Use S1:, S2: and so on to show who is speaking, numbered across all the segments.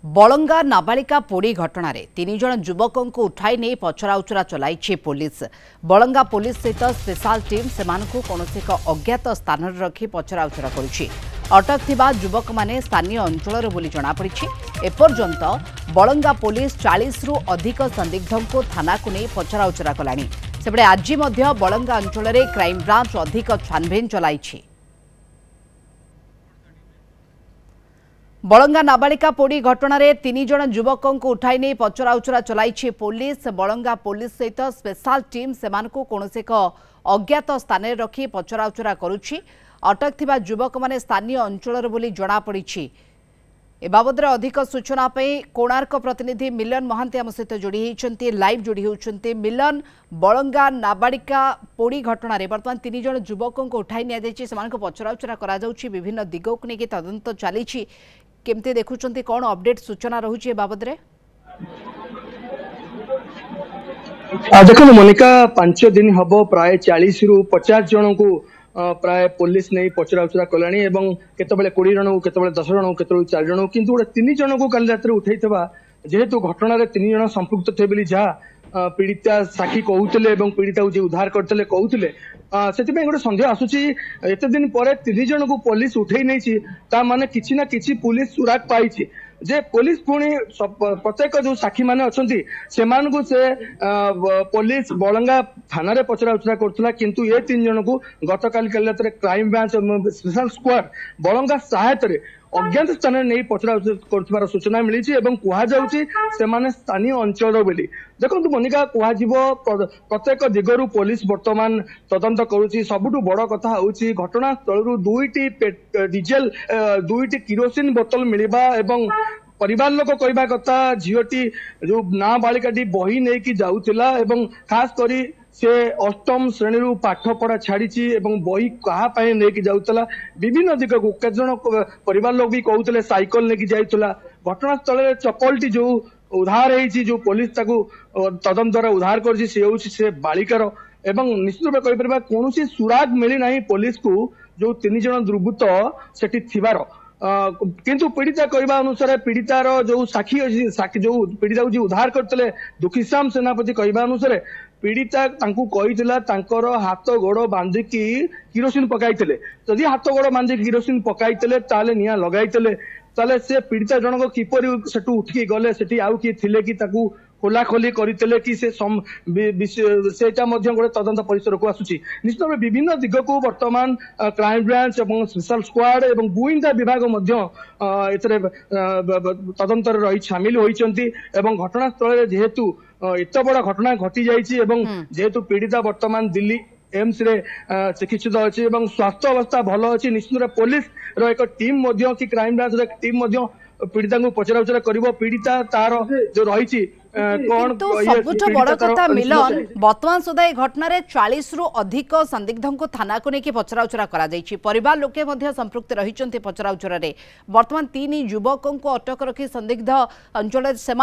S1: बलंगा नाबालिका पोड़ी घटन में 3 जन युवकों को उठाई नहीं पचराउचरा चलाई पुलिस। बलंगा पुलिस सहित स्पेशल टीम से कौन एक अज्ञात स्थान रखी पचराउचरा करुछि। अटक थिबा युवक माने स्थानीय अंचल बोली जनापड़ी। एपर्यंत बलंगा पुलिस 40 रु अधिक संदिग्धों को थाना को नहीं पचराउचरा कलानी। सेबडे आज बलंगा अंचल में क्राइम ब्रांच अधिक छानभिन चलाई। बलंगा नाबालिका पोड़ी घटन में 3 जन युवकों को उठाई नहीं पचराउचरा चलाई पुलिस। बलंगा पुलिस सहित स्पेशल टीम से कौन एक अज्ञात स्थान रखी पचराउचरा करुछि। अटक थिबा युवक माने स्थानीय अंचल बोली जनापड़ी। ए बाबद अधिक सूचना कोणार्क प्रतिनिधि मिलन महांती आम सहित जोड़ी होती लाइव जोड़ी होती। मिलन, बलंगा नाबालिका पोड़ी घटन में बर्तमान 3 जन युवकों को उठाई नि पचराउचरा करा जाउछि। विभिन्न दिग को लेकिन तदंत चली केमती देखुंत कौन अपडेट सूचना रहुछि बाबद रे?
S2: देखो मोनिका 5 दिन हम प्राय 40 रु 50 जन को प्राय पुलिस नहीं पचराउचरा कलानी एवं केतबेले 20 जन को केतबेले 10 जन को केतबेले 4 जन को किंतु 3 जन को काली रात उठैथबा जेहेतु घटना रे 3 जन संपृक्त थे बोली जहा पीड़िता साखी कहूले पीड़िता को उद्धार करते कहूले से गोटे सन्देह आसूची एत दिन पर 3 जन को पुलिस उठे नहीं माने किछि ना किछि पुलिस सुराग पाई जे पुलिस पुणी प्रत्येक जो साक्षी माने अछंती सेमान को से पुलिस बलंगा थाना रे पचराउचरा करथला किंतु ये 3 जन को गतकाल काली क्राइम ब्रांच स्पेशल स्क्वाड बलंगा सहायता रे अज्ञात स्थान नहीं पचराउचरा करथबार सूचना मिली कह जाउची स्थानीय अंचल बोली। देखो मोनिका कह प्रत्येक दिगरु पुलिस वर्तमान तदंत करुची। सबुठु बड़ कथा होची घटना स्थल 2टी डीजेल 2टी किरोसिन बोतल मिलवा एवं परिवार लोक कहवा कथा झीटी जो नाबालिकाटी बही नहीं कि जाउतिला एवं खास करी से 8म श्रेणी रु पाठ पढ़ा छाड़ी बही कहा नहीं जाऊला विभिन्न दिग को केजन परिवार लोग भी कहते साइकल लेकिन जाइला। घटनास्थल चपलटी जो उद्धार होती जो पुलिस तदंत द्वारा उद्धार कर बालिकार एवं निश्चित भाव कहीपर कौन सुराग मिली ना पुलिस को जो 3 जन दुर्बृत्त सेठी थिबार किंतु पीड़िता कहवा अनुसार पीड़ितार जो साक्षी जो पीड़िता को उद्धार करते दुखीश्याम सेनापति कहवा अनुसार पीड़िता कही हाथ गोड़ बांधिकी किरोसिन पकाई जदि हाथ गोड़ बांधिकी किरोसिन पकाई ताले निया लगाई ताले से पीड़िता जनक किपरि सेठू उठिकी गले सेठी आउ किए थिले कि ताकू खोला खोली करते कि सेटा गोटे तदंत परिसर को आसुची। निश्चित भाव विभिन्न दिग को वर्तमान क्राइम ब्रांच और स्पेशल स्क्वाड और गुइंदा विभाग तदंत रही सामिल होती। घटनास्थल जेहेतु एत बड़ घटना घटी जाइए जेहेतु पीड़िता वर्तमान दिल्ली एम्स रे चिकित्सित अच्छी स्वास्थ्य अवस्था भल अच्छी निश्चित पुलिस रो एक टीम कि क्राइम ब्रांच टीम पीड़िता को पचराउचरा कर पीड़िता तार जो रही
S1: सबुठ बड़ कथा मिलन वर्तमान सुधा ये घटना 40 रु अधिक संदिग्धों को थाना को लेकिन पचराउचरा करा परिवार लोके संपृक्त रही पचराउचरा रे। वर्तमान 3 युवकों को अटक रखी संदिग्ध अंचल से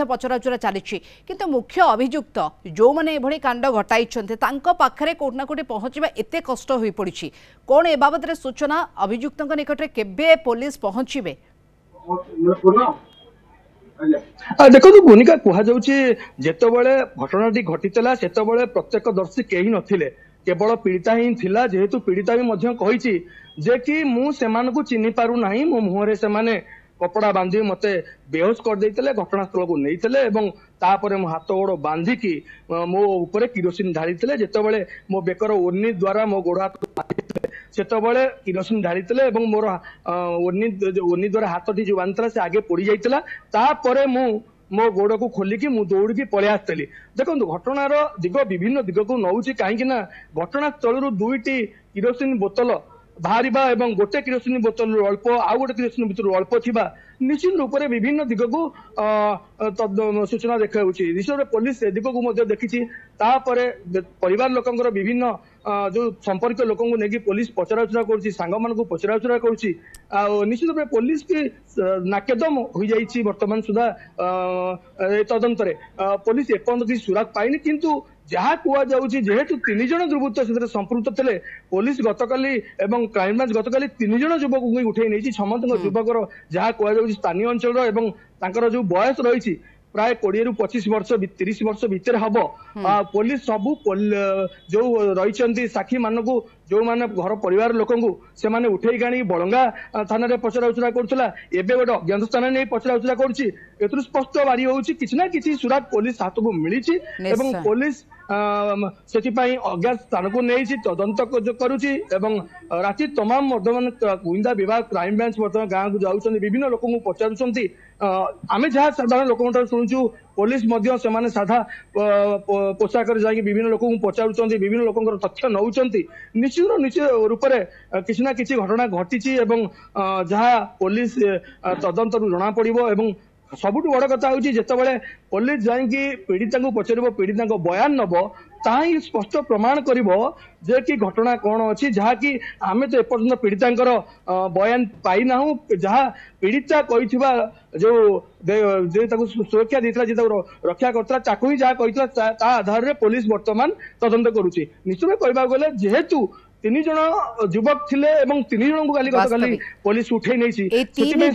S1: पचराउचरा चली किंतु मुख्य अभियुक्त जो मैंने एभली कांड घटाई पाखे कोटना कोटे पहुंचा एत कष्ट हो पड़ी कौन ए बाबद सूचना अभियुक्तों निकट में केबे पुलिस पहुंचे?
S2: देखो भूमिका कह जितेबाला घटनाटी घटीला से प्रत्यक्षदर्शी कहीं नथिले केवल पीड़िता ही थिला जेहेतु पीड़िता भी कही जे कि मु चिन्ह पारू नाही मो मुहरे से कपड़ा बांधी मते बेहोश कर देते घटनास्थल को नहीं तापर मो हाथ गोड़ बांधिकी मो ऊपर किरोसिन ढाली जितेबाला मो बेकर ओर्नी द्वारा मो गोड़ हाथ सेतबले किरोसिन ढाली मोर ओर्नी द्वारा हाथटी जो बांधता से आगे पड़ जाता तापर मो गोड़ को खोलिकी मु दौड़ी पलि आसली। देखो घटनार दिग विभिन्न दिग को नौची कहीं घटनास्थल 2टी किरोसिन बोतल बाहर एवं गोटे किरोसिन बोतल अल्प आउ गोटे किरोसिन बोतल अल्प थिबा निश्चित रूप से विभिन्न दिग को सूचना देखा निश्चित पुलिस ए दिग को देखी परिवार लोकंर विभिन्न जो संपर्क लोक लेकिन पुलिस पचराउचरा कर पचराउचरा कर निश्चित भाव पुलिस की नाकेदम हो जाइए वर्तमान सुधा तदंत पुलिस एपर्यंत सुराग पाइनि किंतु जहाँ कहुच्छी जेहेतु 3 जन दुर्बृत्त से संपृक्त थे पुलिस गतकाली एवं क्राइमब्रांच गतकाली 3 जन युवक को उठे नहीं समस्त युवकर जहाँ कहुच्छी स्थानीय अंचल जो बयस रही प्राय 20 ରୁ 25 वर्ष 30 वर्ष भितर हम पुलिस सबू जो रही साक्षी मान को जो माने घर परिवार लोक से उठे आनी बलंगा थाना पचरा उचरा करुला एवं गोटे अज्ञात स्थान नहीं पचरा उचरा कर स्पष्ट बारी होची किसी ना किसी सुराग पुलिस हाथ को मिली पुलिस से अज्ञात स्थान को नहीं तदंत करुच्ची राति तमाम बर्तमान गुइंदा विभाग क्राइम ब्रांच बर्तमान गाँव को जाऊँ विभिन्न लोक पचार आम जहाँ साधारण लोक शुणुचु पुलिस से साधा पोशाक विभिन्न लोक पचार विभिन्न लोक तथ्य नौ निश्चित निश्चित रूप से किसी ना किसी घटना घटी जहाँ पुलिस तदंत जना पड़ो सबुठ बड़ कथा हूँ जिते पुलिस जाकि पीड़िता को पचार पीड़िता बयान नब ताही स्पष्ट प्रमाण कर कि घटना कौन अच्छी जहाँकि आम तो एपर्यंत पीड़िता बयान पाई ना जहाँ पीड़िता कही जो सुरक्षा देता जी रक्षा करता ही जहाँ कही आधार में पुलिस बर्तमान तदंत करुच्ची निश्चित कहवा गले जेहेतु 3 जन युवक थिले एवं 3 जन को गतकाली पुलिस उठे नहीं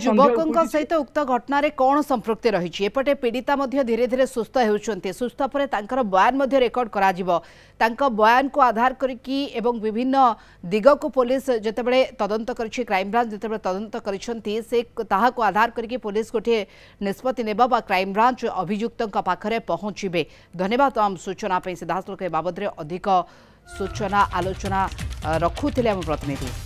S1: युवकों सहित उक्त घटना रे कौन संपृक्ति रही एपटे पीड़िता धीरे धीरे सुस्थ होउछन्ते सुस्थ पर तांकर बयान रेकर्ड करा जिवो तांका बयान को आधार करिकी एवं विभिन्न दिग को पुलिस जेतेबेले तदंत करिछि क्राइम ब्रांच जेतेबेले तदंत करिसंती से ताहा को आधार करिकी पुलिस गोटे निष्पत्ति नेबा बा क्राइम ब्रांच अभियुक्तक पाखरे पहुंचीबे। धन्यवाद तमाम सूचना पे सिद्धार्थ के बाबद अधिक सूचना आलोचना रखुथिले हम प्रतिनिधि।